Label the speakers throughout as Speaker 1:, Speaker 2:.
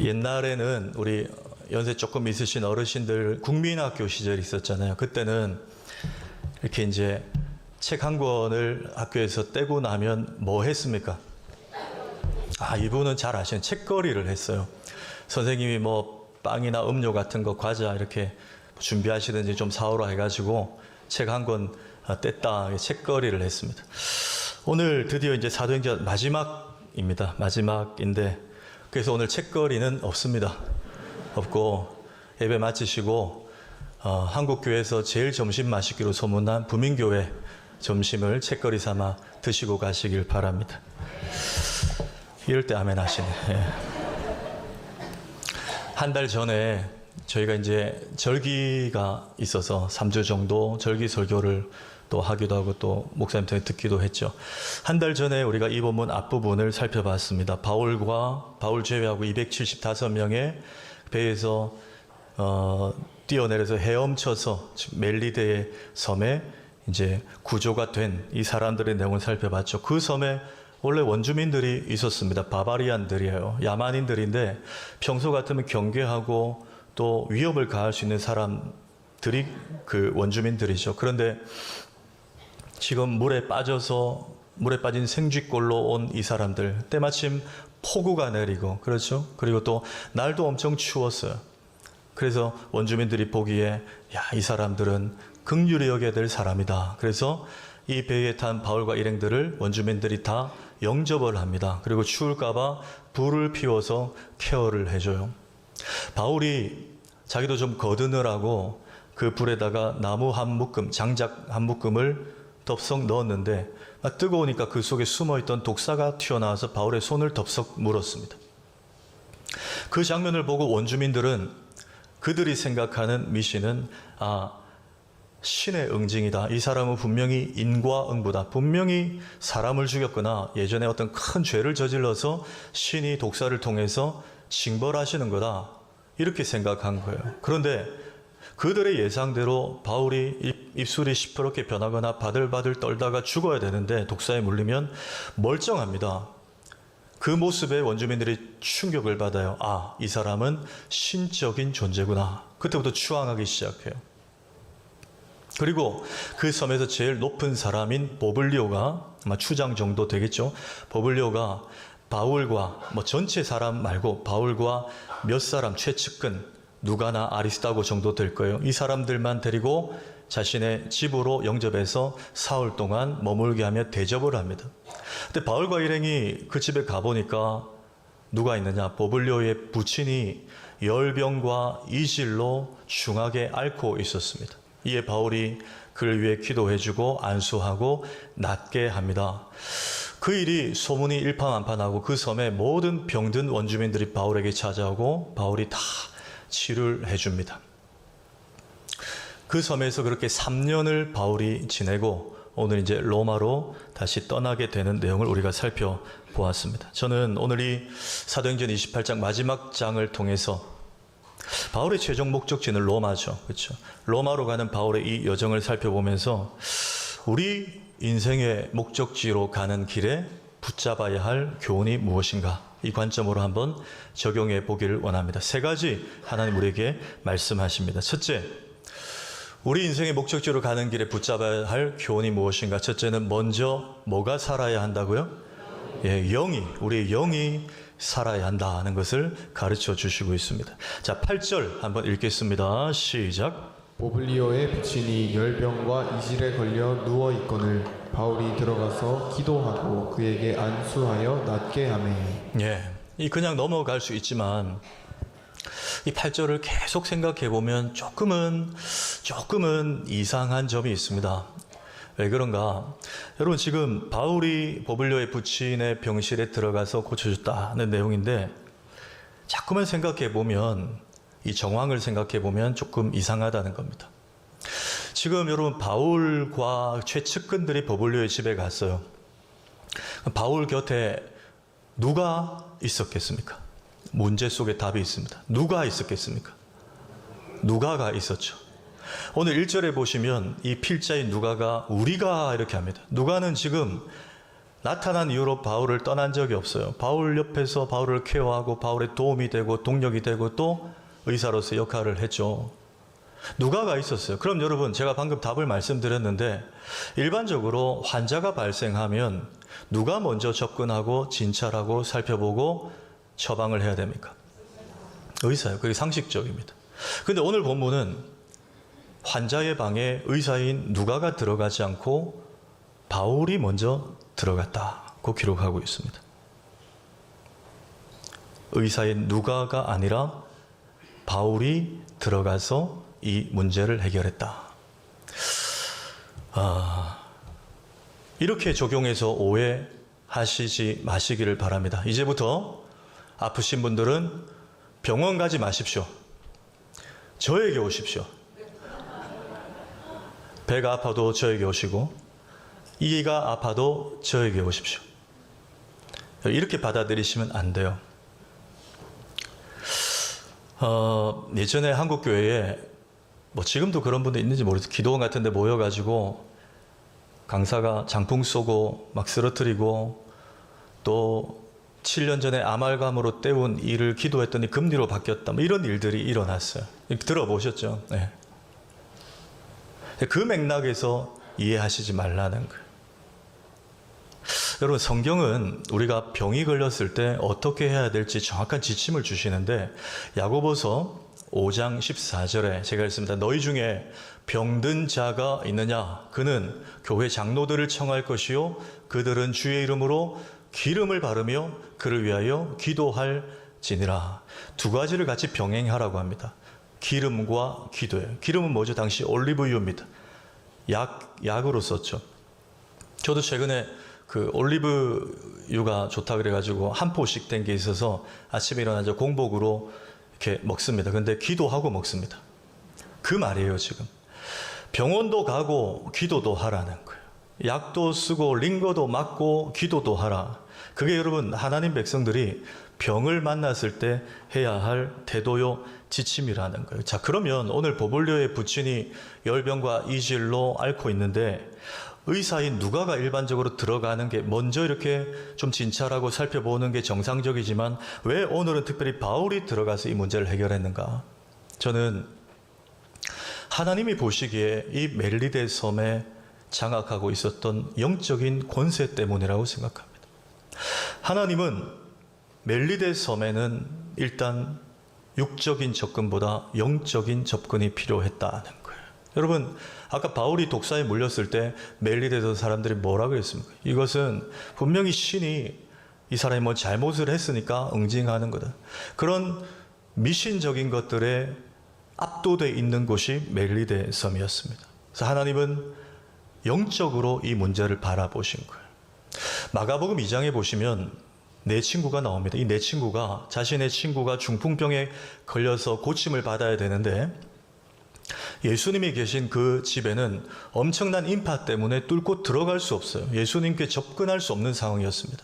Speaker 1: 옛날에는 우리 연세 조금 있으신 어르신들 국민학교 시절이 있었잖아요. 그때는 이렇게 이제 책 한 권을 학교에서 떼고 나면 뭐 했습니까? 이분은 잘 아시는 책거리를 했어요. 선생님이 뭐 빵이나 음료 같은 거, 과자 이렇게 준비하시든지 좀 사오라 해가지고 책 한 권 뗐다 책거리를 했습니다. 오늘 드디어 이제 사도행전 마지막입니다. 마지막인데 그래서 오늘 책거리는 없습니다. 없고 예배 마치시고 한국교회에서 제일 점심 맛있기로 소문난 부민교회 점심을 책거리 삼아 드시고 가시길 바랍니다. 이럴 때 아멘 하시네. 한 달 전에 저희가 이제 절기가 있어서 3주 정도 절기 설교를 또 하기도 하고 또 목사님 통해 듣기도 했죠. 한 달 전에 우리가 이 본문 앞부분을 살펴봤습니다. 바울 제외하고 275명의 배에서 뛰어내려서 헤엄쳐서 멜리데의 섬에 이제 구조가 된 이 사람들의 내용을 살펴봤죠. 그 섬에 원래 원주민들이 있었습니다. 바바리안들이에요. 야만인들인데 평소 같으면 경계하고 또 위협을 가할 수 있는 사람들이 그 원주민들이죠. 그런데 지금 물에 빠진 생쥐꼴로 온 이 사람들, 때마침 폭우가 내리고, 그렇죠? 그리고 또 날도 엄청 추웠어요. 그래서 원주민들이 보기에 이 사람들은 긍휼히 여겨야 될 사람이다. 그래서 이 배에 탄 바울과 일행들을 원주민들이 다 영접을 합니다. 그리고 추울까봐 불을 피워서 케어를 해줘요. 바울이 자기도 좀 거드느라고 그 불에다가 나무 한 묶음, 장작 한 묶음을 덥석 넣었는데 뜨거우니까 그 속에 숨어있던 독사가 튀어나와서 바울의 손을 덥석 물었습니다. 그 장면을 보고 원주민들은 그들이 생각하는 미신은 신의 응징이다. 이 사람은 분명히 인과응보다. 분명히 사람을 죽였거나 예전에 어떤 큰 죄를 저질러서 신이 독사를 통해서 징벌하시는 거다. 이렇게 생각한 거예요. 그런데 그들의 예상대로 바울이 입술이 시퍼렇게 변하거나 바들바들 떨다가 죽어야 되는데 독사에 물리면 멀쩡합니다. 그 모습에 원주민들이 충격을 받아요. 이 사람은 신적인 존재구나. 그때부터 추앙하기 시작해요. 그리고 그 섬에서 제일 높은 사람인 보블리오가 아마 추장 정도 되겠죠. 보블리오가 바울과 전체 사람 말고 바울과 몇 사람 최측근 누가나 아리스다고 정도 될 거예요. 이 사람들만 데리고 자신의 집으로 영접해서 사흘 동안 머물게 하며 대접을 합니다. 근데 바울과 일행이 그 집에 가보니까 누가 있느냐? 보블리오의 부친이 열병과 이질로 중하게 앓고 있었습니다. 이에 바울이 그를 위해 기도해주고 안수하고 낫게 합니다. 그 일이 소문이 일파만파나고 그 섬의 모든 병든 원주민들이 바울에게 찾아오고 바울이 다 치료를 해줍니다. 그 섬에서 그렇게 3년을 바울이 지내고 오늘 이제 로마로 다시 떠나게 되는 내용을 우리가 살펴보았습니다. 저는 오늘 이 사도행전 28장 마지막 장을 통해서 바울의 최종 목적지는 로마죠. 그렇죠? 로마로 가는 바울의 이 여정을 살펴보면서 우리 인생의 목적지로 가는 길에 붙잡아야 할 교훈이 무엇인가? 이 관점으로 한번 적용해 보기를 원합니다. 3가지 하나님 우리에게 말씀하십니다. 첫째, 우리 인생의 목적지로 가는 길에 붙잡아야 할 교훈이 무엇인가? 첫째는 먼저 뭐가 살아야 한다고요? 우리의 영이 살아야 한다는 것을 가르쳐 주시고 있습니다. 자, 8절 한번 읽겠습니다. 시작.
Speaker 2: 보블리오의 부친이 열병과 이질에 걸려 누워 있거늘 바울이 들어가서 기도하고 그에게 안수하여 낫게 하매.
Speaker 1: 이 그냥 넘어갈 수 있지만 이 8절을 계속 생각해 보면 조금은 이상한 점이 있습니다. 왜 그런가? 여러분, 지금 바울이 보블리오의 부친의 병실에 들어가서 고쳐줬다는 내용인데 자꾸만 생각해 보면, 이 정황을 생각해 보면 조금 이상하다는 겁니다. 지금 여러분, 바울과 최측근들이 보블리오의 집에 갔어요. 바울 곁에 누가 있었겠습니까? 문제 속에 답이 있습니다. 누가 있었겠습니까? 누가가 있었죠. 오늘 1절에 보시면 이 필자인 누가가 우리가 이렇게 합니다. 누가는 지금 나타난 이후로 바울을 떠난 적이 없어요. 바울 옆에서 바울을 케어하고 바울의 도움이 되고 동력이 되고 또 의사로서 역할을 했죠. 누가가 있었어요. 그럼 여러분, 제가 방금 답을 말씀드렸는데 일반적으로 환자가 발생하면 누가 먼저 접근하고 진찰하고 살펴보고 처방을 해야 됩니까? 의사요. 그게 상식적입니다. 근데 오늘 본문은 환자의 방에 의사인 누가가 들어가지 않고 바울이 먼저 들어갔다고 기록하고 있습니다. 의사인 누가가 아니라 바울이 들어가서 이 문제를 해결했다. 이렇게 적용해서 오해하시지 마시기를 바랍니다. 이제부터 아프신 분들은 병원 가지 마십시오. 저에게 오십시오. 배가 아파도 저에게 오시고 이가 아파도 저에게 오십시오. 이렇게 받아들이시면 안 돼요. 예전에 한국교회에 지금도 그런 분들 있는지 모르겠어요. 기도원 같은 데 모여가지고 강사가 장풍 쏘고 막 쓰러뜨리고 또 7년 전에 아말감으로 때운 이를 기도했더니 금리로 바뀌었다. 이런 일들이 일어났어요. 들어보셨죠? 네. 그 맥락에서 이해하시지 말라는 거예요. 여러분, 성경은 우리가 병이 걸렸을 때 어떻게 해야 될지 정확한 지침을 주시는데 야고보서 5장 14절에 제가 읽습니다. 너희 중에 병든 자가 있느냐? 그는 교회 장로들을 청할 것이요 그들은 주의 이름으로 기름을 바르며 그를 위하여 기도할지니라. 두 가지를 같이 병행하라고 합니다. 기름과 기도예요. 기름은 뭐죠? 당시 올리브유입니다. 약으로 썼죠. 저도 최근에 그 올리브유가 좋다 그래가지고 한 포씩 된 게 있어서 아침에 일어나서 공복으로 이렇게 먹습니다. 근데 기도하고 먹습니다. 그 말이에요, 지금. 병원도 가고 기도도 하라는 거예요. 약도 쓰고 링거도 맞고 기도도 하라. 그게 여러분, 하나님 백성들이 병을 만났을 때 해야 할 태도요 지침이라는 거예요. 자, 그러면 오늘 보볼료의 부친이 열병과 이질로 앓고 있는데 의사인 누가가 일반적으로 들어가는 게 먼저 이렇게 좀 진찰하고 살펴보는 게 정상적이지만 왜 오늘은 특별히 바울이 들어가서 이 문제를 해결했는가? 저는 하나님이 보시기에 이 멜리데 섬에 장악하고 있었던 영적인 권세 때문이라고 생각합니다. 하나님은 멜리데 섬에는 일단 육적인 접근보다 영적인 접근이 필요했다는 거예요. 여러분, 아까 바울이 독사에 물렸을 때 멜리데서 사람들이 뭐라고 했습니까? 이것은 분명히 신이 이 사람이 뭐 잘못을 했으니까 응징하는 거다. 그런 미신적인 것들에 압도되어 있는 곳이 멜리데 섬이었습니다. 그래서 하나님은 영적으로 이 문제를 바라보신 거예요. 마가복음 2장에 보시면 네 친구가 나옵니다. 이 네 친구가 자신의 친구가 중풍병에 걸려서 고침을 받아야 되는데 예수님이 계신 그 집에는 엄청난 인파 때문에 뚫고 들어갈 수 없어요. 예수님께 접근할 수 없는 상황이었습니다.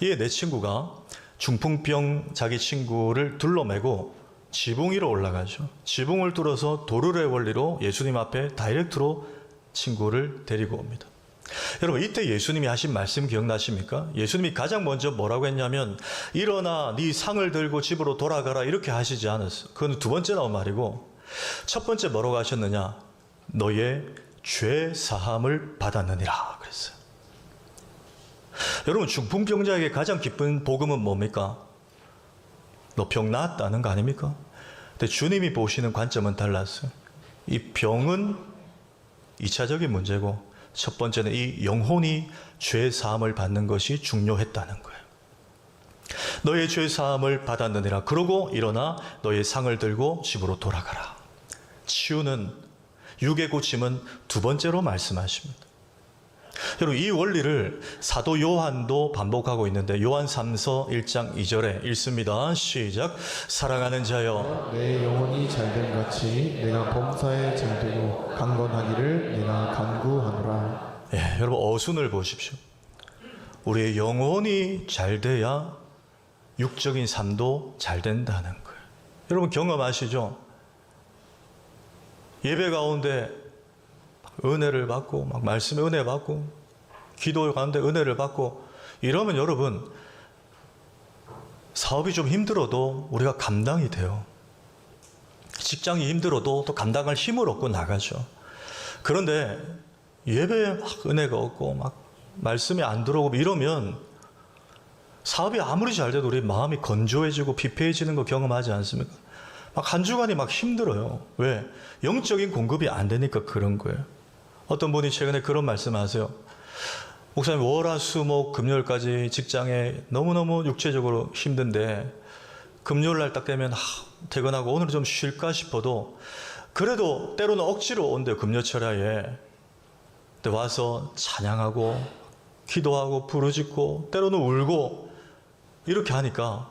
Speaker 1: 이에 네 친구가 중풍병 자기 친구를 둘러매고 지붕 위로 올라가죠. 지붕을 뚫어서 도르의 원리로 예수님 앞에 다이렉트로 친구를 데리고 옵니다. 여러분, 이때 예수님이 하신 말씀 기억나십니까? 예수님이 가장 먼저 뭐라고 했냐면 일어나 네 상을 들고 집으로 돌아가라 이렇게 하시지 않았어요. 그건 두 번째 나온 말이고 첫 번째 뭐라고 하셨느냐? 너의 죄 사함을 받았느니라 그랬어요. 여러분, 중풍병자에게 가장 기쁜 복음은 뭡니까? 너 병 나았다는 거 아닙니까? 근데 주님이 보시는 관점은 달랐어요. 이 병은 2차적인 문제고 첫 번째는 이 영혼이 죄 사함을 받는 것이 중요했다는 거예요. 너의 죄 사함을 받았느니라. 그러고 일어나 너의 상을 들고 집으로 돌아가라. 치유는, 육의 고침은 두 번째로 말씀하십니다. 여러분, 이 원리를 사도 요한도 반복하고 있는데 요한 3서 1장 2절에 읽습니다. 시작. 사랑하는 자여,
Speaker 2: 내 영혼이 잘됨 같이 내가 범사에 잘되고 강건하기를 내가 간구하노라.
Speaker 1: 예, 여러분 어순을 보십시오. 우리의 영혼이 잘 돼야 육적인 삶도 잘 된다는 거예요. 여러분 경험하시죠? 예배 가운데 은혜를 받고 막 말씀에 은혜 받고 기도 가운데 은혜를 받고 이러면 여러분, 사업이 좀 힘들어도 우리가 감당이 돼요. 직장이 힘들어도 또 감당할 힘을 얻고 나가죠. 그런데 예배에 막 은혜가 없고 막 말씀이 안 들어오고 이러면 사업이 아무리 잘 돼도 우리 마음이 건조해지고 피폐해지는 거 경험하지 않습니까? 막 한 주간이 막 힘들어요. 왜? 영적인 공급이 안 되니까 그런 거예요. 어떤 분이 최근에 그런 말씀하세요. 목사님, 월화수목 금요일까지 직장에 너무너무 육체적으로 힘든데 금요일 날 딱 되면 퇴근하고 오늘 좀 쉴까 싶어도 그래도 때로는 억지로 온대요. 금요철야에. 근데 와서 찬양하고 기도하고 부르짖고 때로는 울고 이렇게 하니까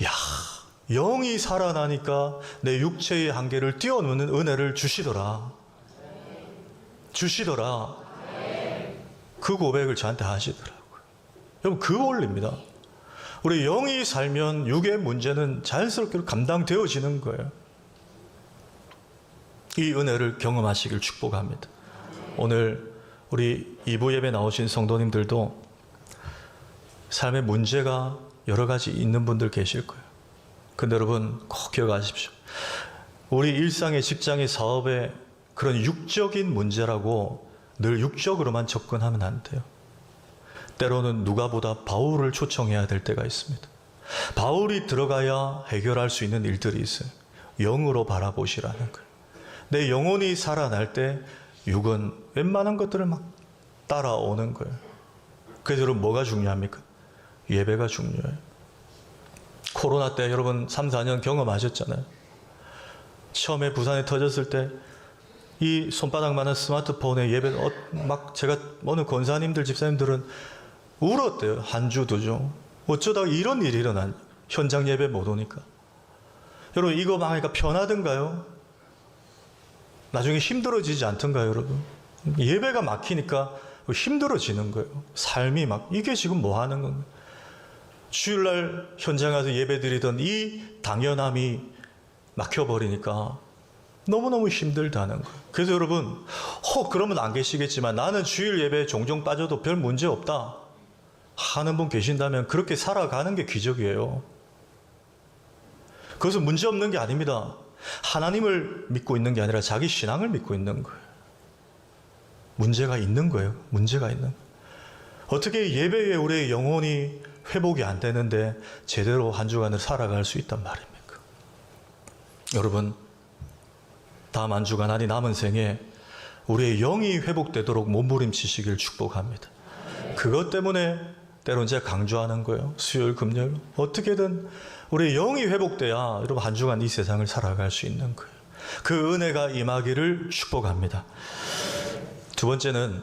Speaker 1: 야, 영이 살아나니까 내 육체의 한계를 뛰어넘는 은혜를 주시더라. 그 고백을 저한테 하시더라고요. 여러분, 그 원리입니다. 우리 영이 살면 육의 문제는 자연스럽게 감당되어지는 거예요. 이 은혜를 경험하시길 축복합니다. 오늘 우리 2부 예배 나오신 성도님들도 삶의 문제가 여러 가지 있는 분들 계실 거예요. 근데 여러분 꼭 기억하십시오. 우리 일상의 직장의 사업에 그런 육적인 문제라고 늘 육적으로만 접근하면 안 돼요. 때로는 누가보다 바울을 초청해야 될 때가 있습니다. 바울이 들어가야 해결할 수 있는 일들이 있어요. 영으로 바라보시라는 거예요. 내 영혼이 살아날 때 육은 웬만한 것들을 막 따라오는 거예요. 그래서 여러분 뭐가 중요합니까? 예배가 중요해요. 코로나 때 여러분 3, 4년 경험하셨잖아요. 처음에 부산에 터졌을 때 이 손바닥만한 스마트폰에 예배 막 제가 어느 권사님들 집사님들은 울었대요. 한 주, 두 주. 어쩌다가 이런 일이 일어난 현장 예배 못 오니까. 여러분 이거 망하니까 편하던가요? 나중에 힘들어지지 않던가요, 여러분? 예배가 막히니까 힘들어지는 거예요. 삶이 막 이게 지금 뭐 하는 건가요? 주일날 현장 가서 예배 드리던 이 당연함이 막혀버리니까 너무너무 힘들다는 거예요. 그래서 여러분, 그러면 안 계시겠지만 나는 주일 예배에 종종 빠져도 별 문제 없다 하는 분 계신다면 그렇게 살아가는 게 기적이에요. 그것은 문제 없는 게 아닙니다. 하나님을 믿고 있는 게 아니라 자기 신앙을 믿고 있는 거예요. 문제가 있는 거예요. 문제가 있는 거예요. 어떻게 예배에 우리의 영혼이 회복이 안 되는데 제대로 한 주간을 살아갈 수 있단 말입니까? 여러분, 다음 한 주간 아니 남은 생에 우리의 영이 회복되도록 몸부림치시길 축복합니다. 그것 때문에 때론 제가 강조하는 거예요. 수요일, 금요일 어떻게든 우리의 영이 회복돼야 여러분 한 주간 이 세상을 살아갈 수 있는 거예요. 그 은혜가 임하기를 축복합니다. 두 번째는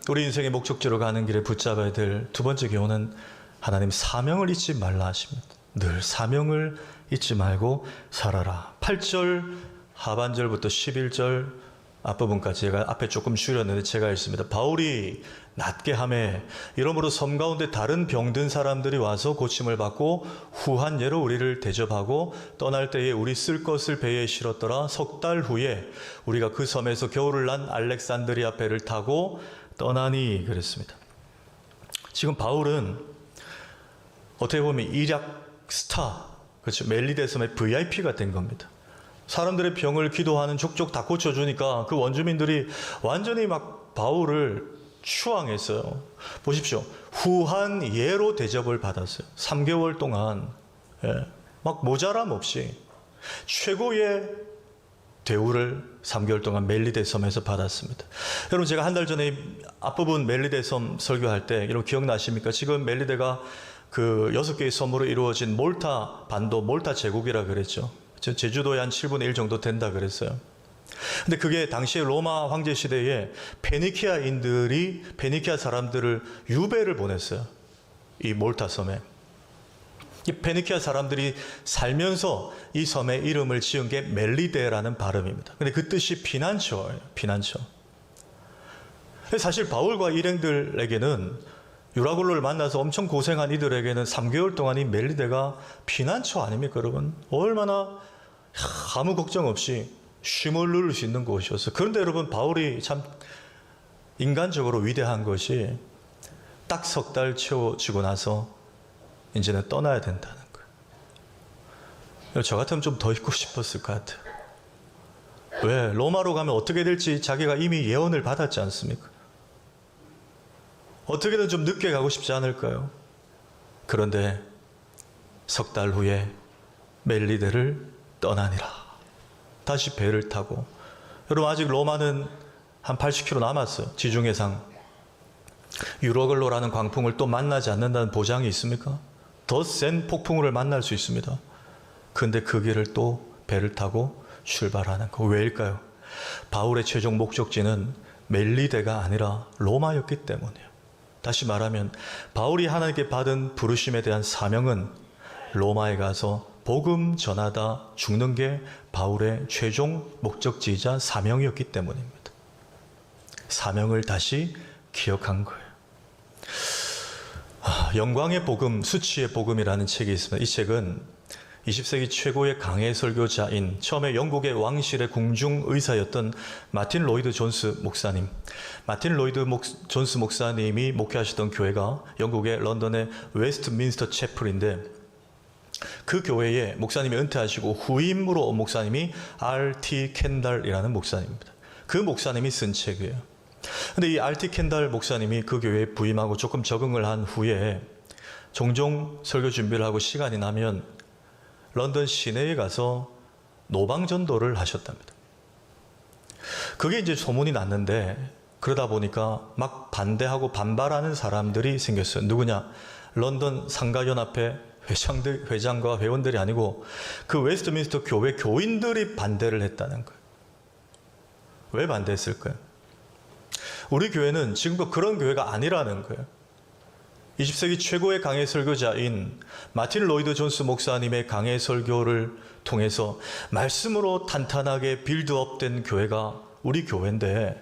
Speaker 1: 우리 인생의 목적지로 가는 길에 붙잡아야 될 두 번째 교훈은 하나님 사명을 잊지 말라 하십니다. 늘 사명을 잊지 말고 살아라. 8절 하반절부터 11절 앞부분까지 제가 앞에 조금 줄였는데 제가 읽습니다. 바울이 낫게 하매 이러므로 섬 가운데 다른 병든 사람들이 와서 고침을 받고 후한 예로 우리를 대접하고 떠날 때에 우리 쓸 것을 배에 실었더라. 석 달 후에 우리가 그 섬에서 겨울을 난 알렉산드리아 배를 타고 떠나니 그랬습니다. 지금 바울은 어떻게 보면 일약 스타, 그렇죠? 멜리데 섬의 VIP가 된 겁니다. 사람들의 병을 기도하는 족족 다 고쳐주니까 그 원주민들이 완전히 막 바울을 추앙했어요. 보십시오. 후한 예로 대접을 받았어요. 3개월 동안 막 모자람 없이 최고의 대우를 3개월 동안 멜리데 섬에서 받았습니다. 여러분 제가 한 달 전에 앞부분 멜리데 섬 설교할 때 여러분 기억나십니까? 지금 멜리데가 그 6개의 섬으로 이루어진 몰타 반도, 몰타 제국이라 그랬죠. 제주도의 한 7분의 1 정도 된다 그랬어요. 근데 그게 당시에 로마 황제 시대에 페니키아 사람들을 유배를 보냈어요. 이 몰타 섬에. 이 페니키아 사람들이 살면서 이 섬의 이름을 지은 게 멜리데라는 발음입니다. 근데 그 뜻이 피난처예요. 피난처. 사실 바울과 일행들에게는 유라굴로를 만나서 엄청 고생한 이들에게는 3개월 동안 이 멜리데가 피난처 아닙니까, 여러분? 얼마나 아무 걱정 없이 쉼을 누릴 수 있는 곳이었어요. 그런데 여러분 바울이 참 인간적으로 위대한 것이 딱 석 달 채워지고 나서 이제는 떠나야 된다는 거예요. 저 같으면 좀 더 있고 싶었을 것 같아요. 왜? 로마로 가면 어떻게 될지 자기가 이미 예언을 받았지 않습니까? 어떻게든 좀 늦게 가고 싶지 않을까요? 그런데 석 달 후에 멜리데를 떠나니라. 다시 배를 타고. 여러분, 아직 로마는 한 80km 남았어요. 지중해상. 유로글로라는 광풍을 또 만나지 않는다는 보장이 있습니까? 더 센 폭풍우를 만날 수 있습니다. 근데 그 길을 또 배를 타고 출발하는 거. 왜일까요? 바울의 최종 목적지는 멜리데가 아니라 로마였기 때문이에요. 다시 말하면 바울이 하나님께 받은 부르심에 대한 사명은 로마에 가서 복음 전하다 죽는 게 바울의 최종 목적지이자 사명이었기 때문입니다. 사명을 다시 기억한 거예요. 영광의 복음, 수치의 복음이라는 책이 있습니다. 이 책은 20세기 최고의 강해 설교자인 처음에 영국의 왕실의 궁중 의사였던 마틴 로이드 존스 목사님, 마틴 로이드 존스 목사님이 목회하시던 교회가 영국의 런던의 웨스트민스터 채플인데, 그 교회에 목사님이 은퇴하시고 후임으로 온 목사님이 R.T. 켄달이라는 목사님입니다. 그 목사님이 쓴 책이에요. 근데 이 R.T. 켄달 목사님이 그 교회에 부임하고 조금 적응을 한 후에 종종 설교 준비를 하고 시간이 나면 런던 시내에 가서 노방전도를 하셨답니다. 그게 이제 소문이 났는데, 그러다 보니까 막 반대하고 반발하는 사람들이 생겼어요. 누구냐? 런던 상가연합회 회장과 회원들이 아니고 그 웨스트민스터 교회 교인들이 반대를 했다는 거예요. 왜 반대했을까요? 우리 교회는 지금껏 그런 교회가 아니라는 거예요. 20세기 최고의 강해 설교자인 마틴 로이드 존스 목사님의 강해 설교를 통해서 말씀으로 탄탄하게 빌드업된 교회가 우리 교회인데,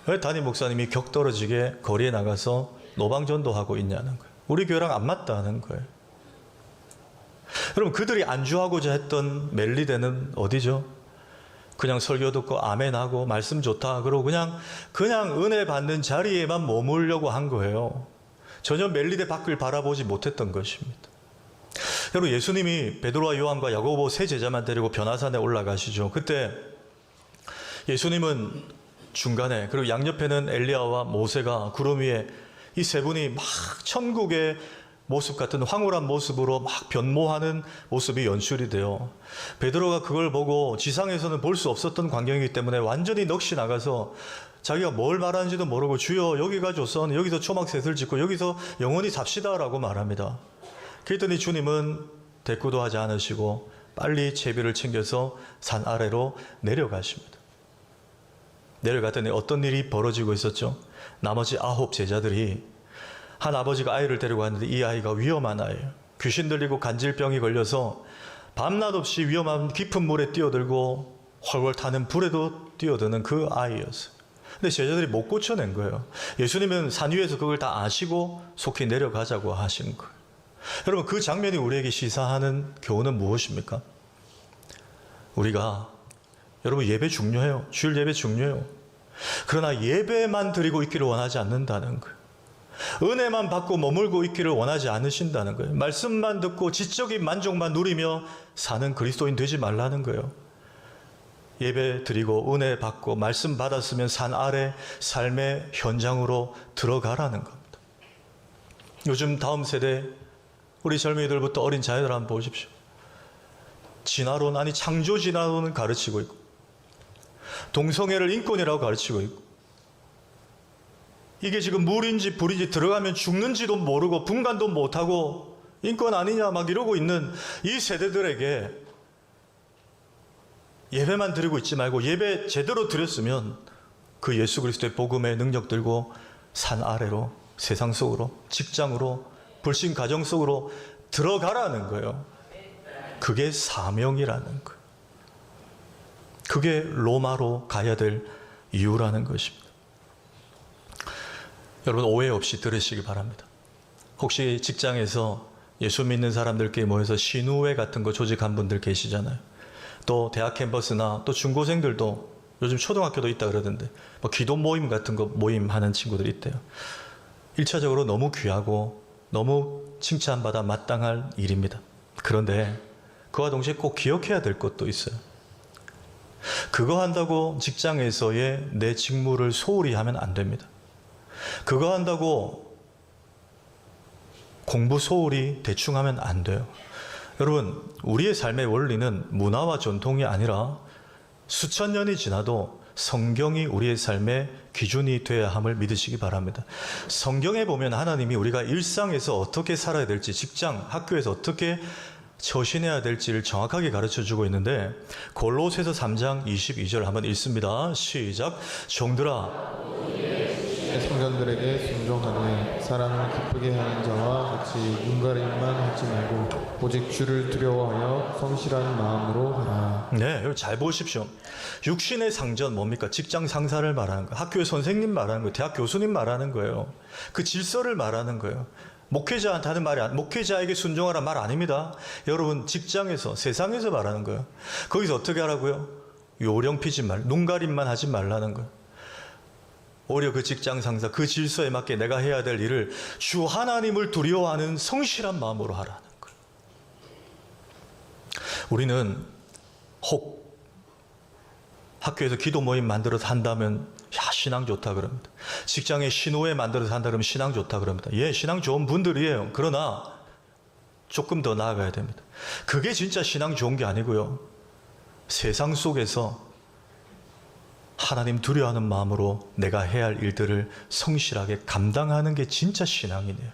Speaker 1: 왜 담임 목사님이 격떨어지게 거리에 나가서 노방전도하고 있냐는 거예요. 우리 교회랑 안 맞다는 거예요. 여러분, 그들이 안주하고자 했던 멜리데는 어디죠? 그냥 설교 듣고 아멘하고 말씀 좋다 그러고 그냥 은혜 받는 자리에만 머물려고 한 거예요. 전혀 멜리데 밖을 바라보지 못했던 것입니다. 여러분, 예수님이 베드로와 요한과 야고보 세 제자만 데리고 변화산에 올라가시죠. 그때 예수님은 중간에, 그리고 양옆에는 엘리야와 모세가 구름 위에, 이 세 분이 막 천국의 모습 같은 황홀한 모습으로 막 변모하는 모습이 연출이 돼요. 베드로가 그걸 보고 지상에서는 볼 수 없었던 광경이기 때문에 완전히 넋이 나가서 자기가 뭘 말하는지도 모르고, 주여 여기가 조선, 여기서 초막셋을 짓고 여기서 영원히 삽시다라고 말합니다. 그랬더니 주님은 대꾸도 하지 않으시고 빨리 채비를 챙겨서 산 아래로 내려가십니다. 내려갔더니 어떤 일이 벌어지고 있었죠? 나머지 9 제자들이, 한 아버지가 아이를 데리고 왔는데 이 아이가 위험한 아이예요. 귀신 들리고 간질병이 걸려서 밤낮 없이 위험한 깊은 물에 뛰어들고 훨훨 타는 불에도 뛰어드는 그 아이였어요. 근데 제자들이 못 고쳐낸 거예요. 예수님은 산 위에서 그걸 다 아시고 속히 내려가자고 하신 거예요. 여러분, 그 장면이 우리에게 시사하는 교훈은 무엇입니까? 우리가, 여러분, 예배 중요해요. 주일 예배 중요해요. 그러나 예배만 드리고 있기를 원하지 않는다는 거예요. 은혜만 받고 머물고 있기를 원하지 않으신다는 거예요. 말씀만 듣고 지적인 만족만 누리며 사는 그리스도인 되지 말라는 거예요. 예배 드리고 은혜 받고 말씀 받았으면 산 아래 삶의 현장으로 들어가라는 겁니다. 요즘 다음 세대, 우리 젊은이들부터 어린 자녀들 한번 보십시오. 진화론, 아니 창조 진화론을 가르치고 있고, 동성애를 인권이라고 가르치고 있고, 이게 지금 물인지 불인지 들어가면 죽는지도 모르고 분간도 못하고 인권 아니냐 막 이러고 있는 이 세대들에게 예배만 드리고 있지 말고, 예배 제대로 드렸으면 그 예수 그리스도의 복음의 능력 들고 산 아래로, 세상 속으로, 직장으로, 불신 가정 속으로 들어가라는 거예요. 그게 사명이라는 거예요. 그게 로마로 가야 될 이유라는 것입니다. 여러분, 오해 없이 들으시기 바랍니다. 혹시 직장에서 예수 믿는 사람들끼리 모여서 신우회 같은 거 조직한 분들 계시잖아요. 또 대학 캠퍼스나 또 중고생들도, 요즘 초등학교도 있다 그러던데 뭐 기도 모임 같은 거 모임하는 친구들이 있대요. 1차적으로 너무 귀하고 너무 칭찬받아 마땅할 일입니다. 그런데 그와 동시에 꼭 기억해야 될 것도 있어요. 그거 한다고 직장에서의 내 직무를 소홀히 하면 안 됩니다. 그거 한다고 공부 소홀히 대충 하면 안 돼요. 여러분, 우리의 삶의 원리는 문화와 전통이 아니라 수천 년이 지나도 성경이 우리의 삶의 기준이 되어야 함을 믿으시기 바랍니다. 성경에 보면 하나님이 우리가 일상에서 어떻게 살아야 될지, 직장, 학교에서 어떻게 처신해야 될지를 정확하게 가르쳐주고 있는데, 골로새서 3장 22절 한번 읽습니다. 시작. 종들아,
Speaker 2: 성전들에게 순종하되 사람을 기쁘게 하는 자와 같이 눈가림만 하지 말고 오직 주를 두려워하여 성실한 마음으로 하라.
Speaker 1: 네, 여기 잘 보십시오. 육신의 상전 뭡니까? 직장 상사를 말하는 거예요. 학교의 선생님 말하는 거예요. 대학 교수님 말하는 거예요. 그 질서를 말하는 거예요. 목회자한테 하는 말이 목회자에게 순종하라 말 아닙니다. 여러분, 직장에서, 세상에서 말하는 거예요. 거기서 어떻게 하라고요? 요령 피지 말, 눈가림만 하지 말라는 거예요. 오히려 그 직장 상사, 그 질서에 맞게 내가 해야 될 일을 주 하나님을 두려워하는 성실한 마음으로 하라는 거예요. 우리는 혹 학교에서 기도 모임 만들어서 한다면 신앙 좋다 그럽니다. 직장에 신호회 만들어서 한다 그러면 신앙 좋다 그럽니다. 예, 신앙 좋은 분들이에요. 그러나 조금 더 나아가야 됩니다. 그게 진짜 신앙 좋은 게 아니고요. 세상 속에서 하나님 두려워하는 마음으로 내가 해야 할 일들을 성실하게 감당하는 게 진짜 신앙이네요.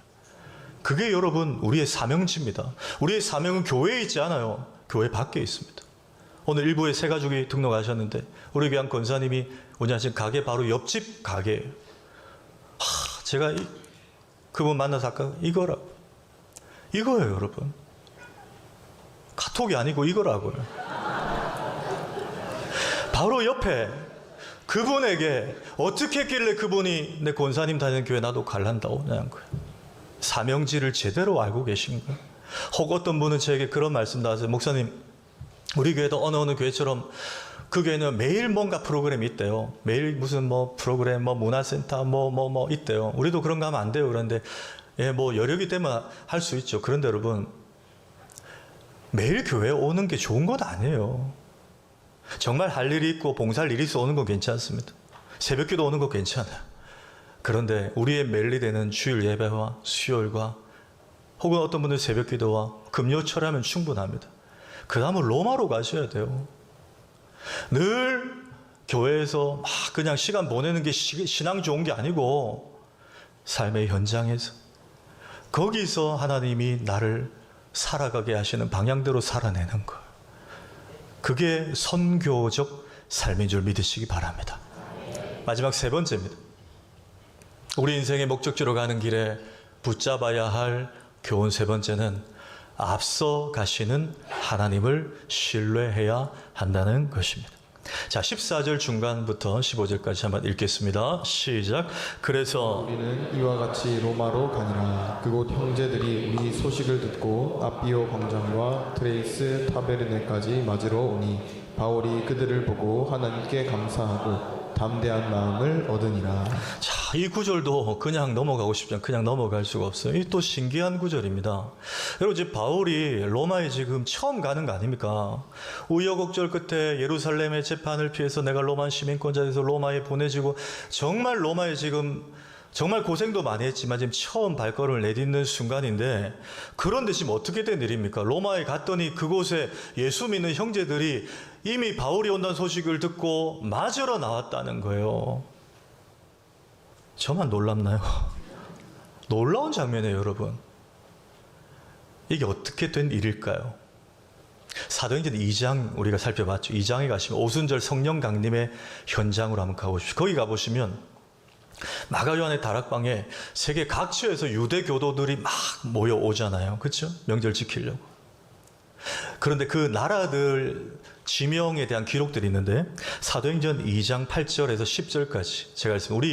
Speaker 1: 그게 여러분 우리의 사명지입니다. 우리의 사명은 교회에 있지 않아요. 교회 밖에 있습니다. 오늘 일부에 새 가족이 등록하셨는데 우리 교회 한 권사님이 운영하신 가게 바로 옆집 가게예요. 제가 그분 만나서 아까 이거예요 여러분. 카톡이 아니고 이거라고요. 바로 옆에 그분에게 어떻게 했길래 그분이 내 권사님 다니는 교회 나도 갈란다고 하는 거예요. 사명지를 제대로 알고 계신 거예요. 혹 어떤 분은 저에게 그런 말씀도 하세요. 목사님, 우리 교회도 어느 교회처럼 그 교회는 매일 뭔가 프로그램이 있대요. 매일 무슨 프로그램, 문화센터, 있대요. 우리도 그런 거 하면 안 돼요. 그런데, 여력이 되면 할 수 있죠. 그런데 여러분, 매일 교회에 오는 게 좋은 건 아니에요. 정말 할 일이 있고 봉사할 일이 있어 오는 건 괜찮습니다. 새벽기도 오는 거 괜찮아요. 그런데 우리의 매일이 되는 주일 예배와 수요일과 혹은 어떤 분들 새벽기도와 금요철하면 충분합니다. 그 다음은 로마로 가셔야 돼요. 늘 교회에서 막 그냥 시간 보내는 게 신앙 좋은 게 아니고 삶의 현장에서 거기서 하나님이 나를 살아가게 하시는 방향대로 살아내는 것. 그게 선교적 삶인 줄 믿으시기 바랍니다. 마지막 세 번째입니다. 우리 인생의 목적지로 가는 길에 붙잡아야 할 교훈 세 번째는 앞서 가시는 하나님을 신뢰해야 한다는 것입니다. 자, 14절 중간부터 15절까지 한번 읽겠습니다. 시작. 그래서
Speaker 2: 우리는 이와 같이 로마로 가니라. 그곳 형제들이 우리 소식을 듣고 아비오 광장과 트레이스 타베르네까지 맞으러 오니 바울이 그들을 보고 하나님께 감사하고 담대한 마음을 얻으니라.
Speaker 1: 자, 이 구절도 그냥 넘어가고 싶지 않 그냥 넘어갈 수가 없어요. 이 또 신기한 구절입니다. 여러분, 이제 바울이 로마에 지금 처음 가는 거 아닙니까? 우여곡절 끝에 예루살렘의 재판을 피해서 내가 로마 시민권자 돼서 로마에 보내지고 정말 로마에 지금 정말 고생도 많이 했지만 지금 처음 발걸음을 내딛는 순간인데, 그런데 지금 어떻게 된 일입니까? 로마에 갔더니 그곳에 예수 믿는 형제들이 이미 바울이 온다는 소식을 듣고 맞으러 나왔다는 거예요. 저만 놀랍나요? 놀라운 장면이에요, 여러분. 이게 어떻게 된 일일까요? 사도행전 2장 우리가 살펴봤죠. 2장에 가시면 오순절 성령 강림의 현장으로 한번 가보십시오. 거기 가보시면 마가 요한의 다락방에 세계 각처에서 유대 교도들이 막 모여오잖아요. 그렇죠? 명절 지키려고. 그런데 그 나라들 지명에 대한 기록들이 있는데 사도행전 2장 8절에서 10절까지 제가 읽습니다.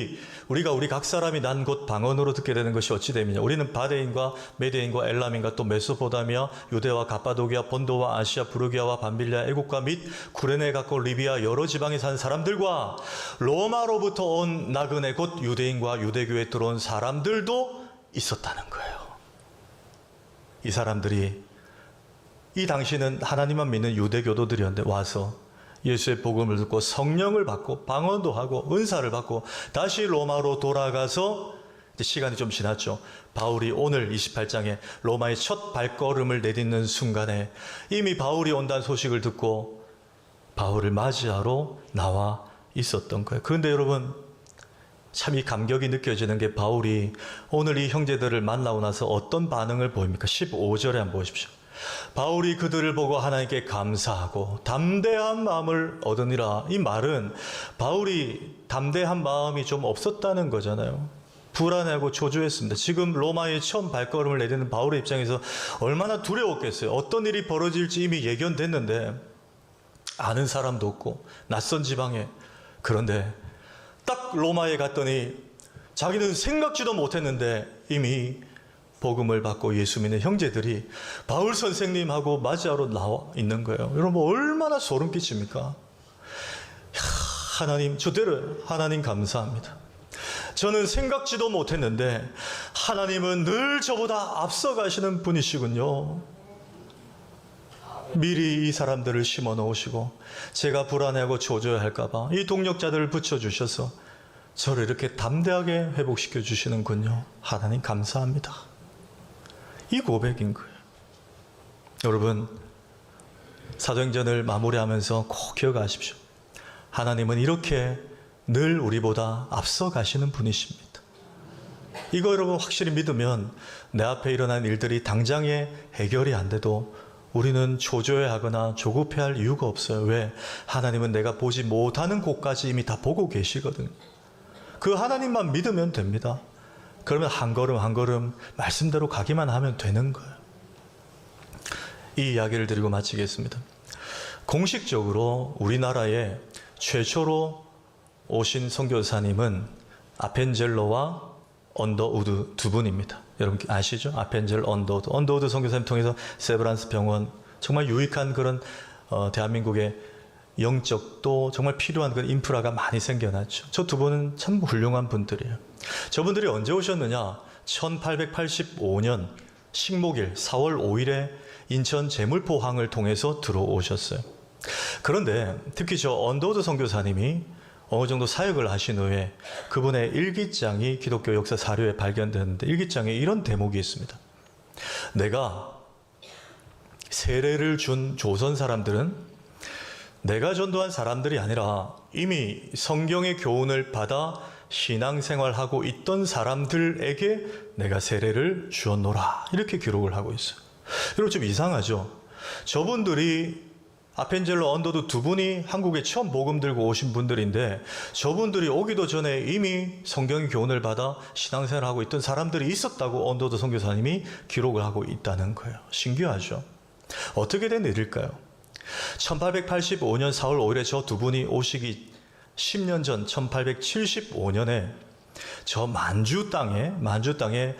Speaker 1: 우리가 우리 각 사람이 난 곳 방언으로 듣게 되는 것이 어찌 됨이냐. 우리는 바데인과 메데인과 엘람인과 또 메소포다미아 유대와 갑바도기아 본도와 아시아 부르기아와 밤빌리아 애국과 및 구레네 가까워 리비아 여러 지방에 사는 사람들과 로마로부터 온 나그네 곧 유대인과 유대교에 들어온 사람들도 있었다는 거예요. 이 사람들이 이 당시는 하나님만 믿는 유대교도들이었는데 와서 예수의 복음을 듣고 성령을 받고 방언도 하고 은사를 받고 다시 로마로 돌아가서 이제 시간이 좀 지났죠. 바울이 오늘 28장에 로마의 첫 발걸음을 내딛는 순간에 이미 바울이 온다는 소식을 듣고 바울을 맞이하러 나와 있었던 거예요. 그런데 여러분, 참 이 감격이 느껴지는 게 바울이 오늘 이 형제들을 만나고 나서 어떤 반응을 보입니까? 15절에 한번 보십시오. 바울이 그들을 보고 하나님께 감사하고 담대한 마음을 얻으니라. 이 말은 바울이 담대한 마음이 좀 없었다는 거잖아요. 불안하고 초조했습니다. 지금 로마에 처음 발걸음을 내딛는 바울의 입장에서 얼마나 두려웠겠어요. 어떤 일이 벌어질지 이미 예견됐는데 아는 사람도 없고 낯선 지방에. 그런데 딱 로마에 갔더니 자기는 생각지도 못했는데 이미 복음을 받고 예수 믿는 형제들이 바울 선생님하고 맞이하러 나와 있는 거예요. 여러분, 얼마나 소름 끼칩니까? 하나님, 저대로 하나님 감사합니다. 저는 생각지도 못했는데 하나님은 늘 저보다 앞서가시는 분이시군요. 미리 이 사람들을 심어 놓으시고 제가 불안해하고 초조해할까 봐 이 동력자들을 붙여주셔서 저를 이렇게 담대하게 회복시켜 주시는군요. 하나님 감사합니다. 이 고백인 거예요. 여러분, 사도행전을 마무리하면서 꼭 기억하십시오. 하나님은 이렇게 늘 우리보다 앞서 가시는 분이십니다. 이거 여러분 확실히 믿으면 내 앞에 일어난 일들이 당장에 해결이 안 돼도 우리는 초조해하거나 조급해할 이유가 없어요. 왜? 하나님은 내가 보지 못하는 곳까지 이미 다 보고 계시거든요. 그 하나님만 믿으면 됩니다. 그러면 한 걸음 한 걸음 말씀대로 가기만 하면 되는 거예요. 이 이야기를 드리고 마치겠습니다. 공식적으로 우리나라에 최초로 오신 선교사님은 아펜젤로와 언더우드 두 분입니다. 여러분 아시죠? 아펜젤, 언더우드. 언더우드 선교사님 통해서 세브란스 병원, 정말 유익한 그런 대한민국의 영적도 정말 필요한 그런 인프라가 많이 생겨났죠. 저 두 분은 참 훌륭한 분들이에요. 저분들이 언제 오셨느냐? 1885년 식목일 4월 5일에 인천 제물포항을 통해서 들어오셨어요. 그런데 특히 저 언더우드 선교사님이 어느 정도 사역을 하신 후에 그분의 일기장이 기독교 역사 사료에 발견됐는데 일기장에 이런 대목이 있습니다. 내가 세례를 준 조선 사람들은 내가 전도한 사람들이 아니라 이미 성경의 교훈을 받아 신앙생활하고 있던 사람들에게 내가 세례를 주었노라. 이렇게 기록을 하고 있어요. 여러분 좀 이상하죠? 저분들이 아펜젤로, 언더우드 두 분이 한국에 처음 복음 들고 오신 분들인데 저분들이 오기도 전에 이미 성경의 교훈을 받아 신앙생활하고 있던 사람들이 있었다고 언더우드 선교사님이 기록을 하고 있다는 거예요. 신기하죠? 어떻게 된 일일까요? 1885년 4월 5일에 저 두 분이 오시기 10년 전 1875년에 저 만주 땅에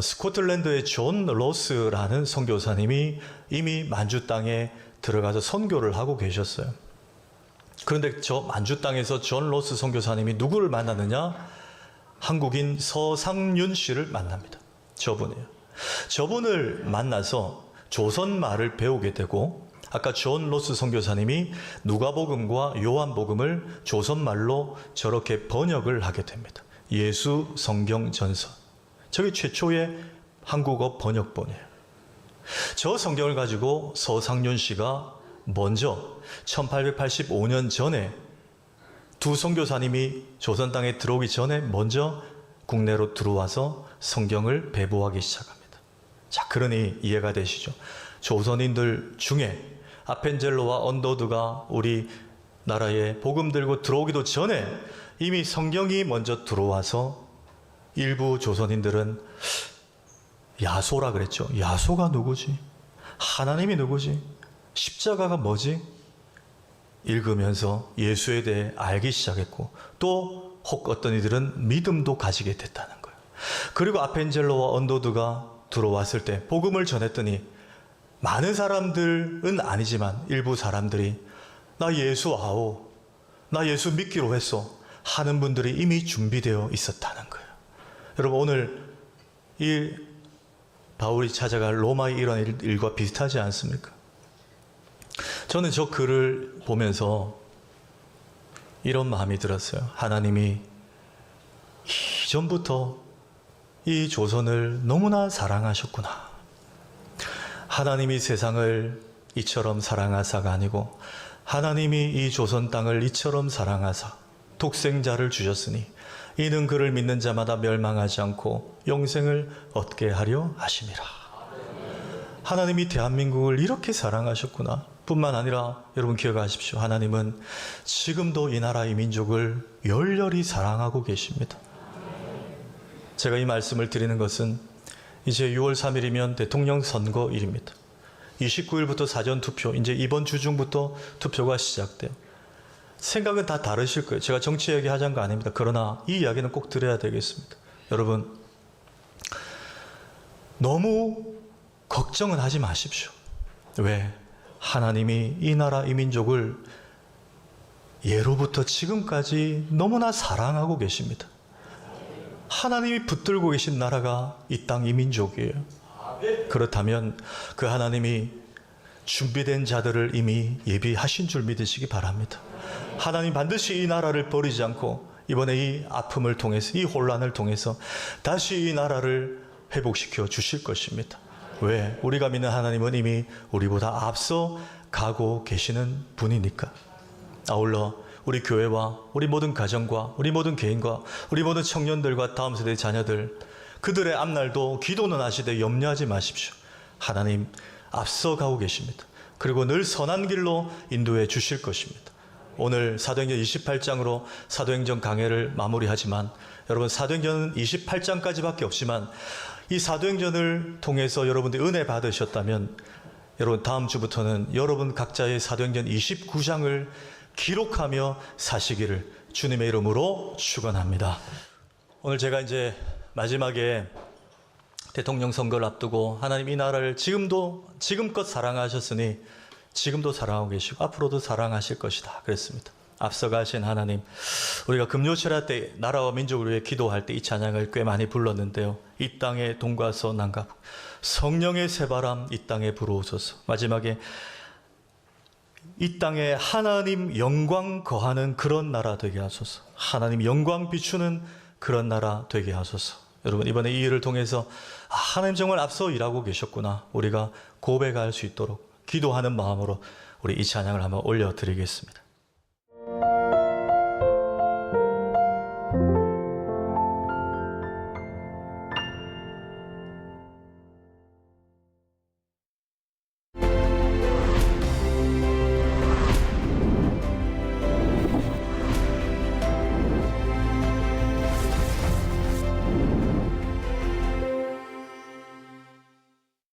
Speaker 1: 스코틀랜드의 존 로스라는 선교사님이 이미 만주 땅에 들어가서 선교를 하고 계셨어요. 그런데 저 만주 땅에서 존 로스 선교사님이 누구를 만났느냐? 한국인 서상윤 씨를 만납니다. 저분이에요. 저분을 만나서 조선말을 배우게 되고 아까 존 로스 선교사님이 누가복음과 요한복음을 조선말로 저렇게 번역을 하게 됩니다. 예수 성경 전서. 저게 최초의 한국어 번역본이에요. 저 성경을 가지고 서상윤 씨가 먼저 1885년 전에 두 선교사님이 조선 땅에 들어오기 전에 먼저 국내로 들어와서 성경을 배부하기 시작합니다. 자, 그러니 이해가 되시죠? 조선인들 중에 아펜젤로와 언더우드가 우리 나라에 복음 들고 들어오기도 전에 이미 성경이 먼저 들어와서 일부 조선인들은 야소라 그랬죠. 야소가 누구지? 하나님이 누구지? 십자가가 뭐지? 읽으면서 예수에 대해 알기 시작했고 또 혹 어떤 이들은 믿음도 가지게 됐다는 거예요. 그리고 아펜젤로와 언도드가 들어왔을 때 복음을 전했더니 많은 사람들은 아니지만 일부 사람들이 나 예수 아오, 나 예수 믿기로 했어 하는 분들이 이미 준비되어 있었다는 거예요. 여러분 오늘 이 바울이 찾아갈 로마의 이런 일과 비슷하지 않습니까? 저는 저 글을 보면서 이런 마음이 들었어요. 하나님이 이전부터 이 조선을 너무나 사랑하셨구나. 하나님이 세상을 이처럼 사랑하사가 아니고 하나님이 이 조선 땅을 이처럼 사랑하사 독생자를 주셨으니 이는 그를 믿는 자마다 멸망하지 않고 영생을 얻게 하려 하심이라. 하나님이 대한민국을 이렇게 사랑하셨구나. 뿐만 아니라 여러분 기억하십시오. 하나님은 지금도 이 나라의 민족을 열렬히 사랑하고 계십니다. 제가 이 말씀을 드리는 것은 이제 6월 3일이면 대통령 선거일입니다. 29일부터 사전투표, 이제 이번 주 중부터 투표가 시작돼요. 생각은 다 다르실 거예요. 제가 정치 이야기 하자는 거 아닙니다. 그러나 이 이야기는 꼭 드려야 되겠습니다. 여러분, 너무 걱정은 하지 마십시오. 왜? 하나님이 이 나라 이 민족을 예로부터 지금까지 너무나 사랑하고 계십니다. 하나님이 붙들고 계신 나라가 이 땅 이 민족이에요. 그렇다면 그 하나님이 준비된 자들을 이미 예비하신 줄 믿으시기 바랍니다. 하나님 반드시 이 나라를 버리지 않고 이번에 이 아픔을 통해서 이 혼란을 통해서 다시 이 나라를 회복시켜 주실 것입니다. 왜? 우리가 믿는 하나님은 이미 우리보다 앞서 가고 계시는 분이니까. 아울러 우리 교회와 우리 모든 가정과 우리 모든 개인과 우리 모든 청년들과 다음 세대의 자녀들, 그들의 앞날도 기도는 하시되 염려하지 마십시오. 하나님 앞서가고 계십니다. 그리고 늘 선한 길로 인도해 주실 것입니다. 오늘 사도행전 28장으로 사도행전 강해를 마무리하지만 여러분 사도행전은 28장까지밖에 없지만 이 사도행전을 통해서 여러분들이 은혜 받으셨다면 여러분 다음 주부터는 여러분 각자의 사도행전 29장을 기록하며 사시기를 주님의 이름으로 축원합니다. 오늘 제가 이제 마지막에 대통령 선거를 앞두고 하나님 이 나라를 지금껏 사랑하셨으니 지금도 사랑하고 계시고 앞으로도 사랑하실 것이다 그랬습니다. 앞서가신 하나님, 우리가 금요철야 때 나라와 민족을 위해 기도할 때 이 찬양을 꽤 많이 불렀는데요. 이 땅에 동과서 난가 성령의 새바람 이 땅에 불어오소서. 마지막에 이 땅에 하나님 영광 거하는 그런 나라 되게 하소서. 하나님 영광 비추는 그런 나라 되게 하소서. 여러분 이번에 이 일을 통해서 하나님 정말 앞서 일하고 계셨구나 우리가 고백할 수 있도록 기도하는 마음으로 우리 이 찬양을 한번 올려드리겠습니다.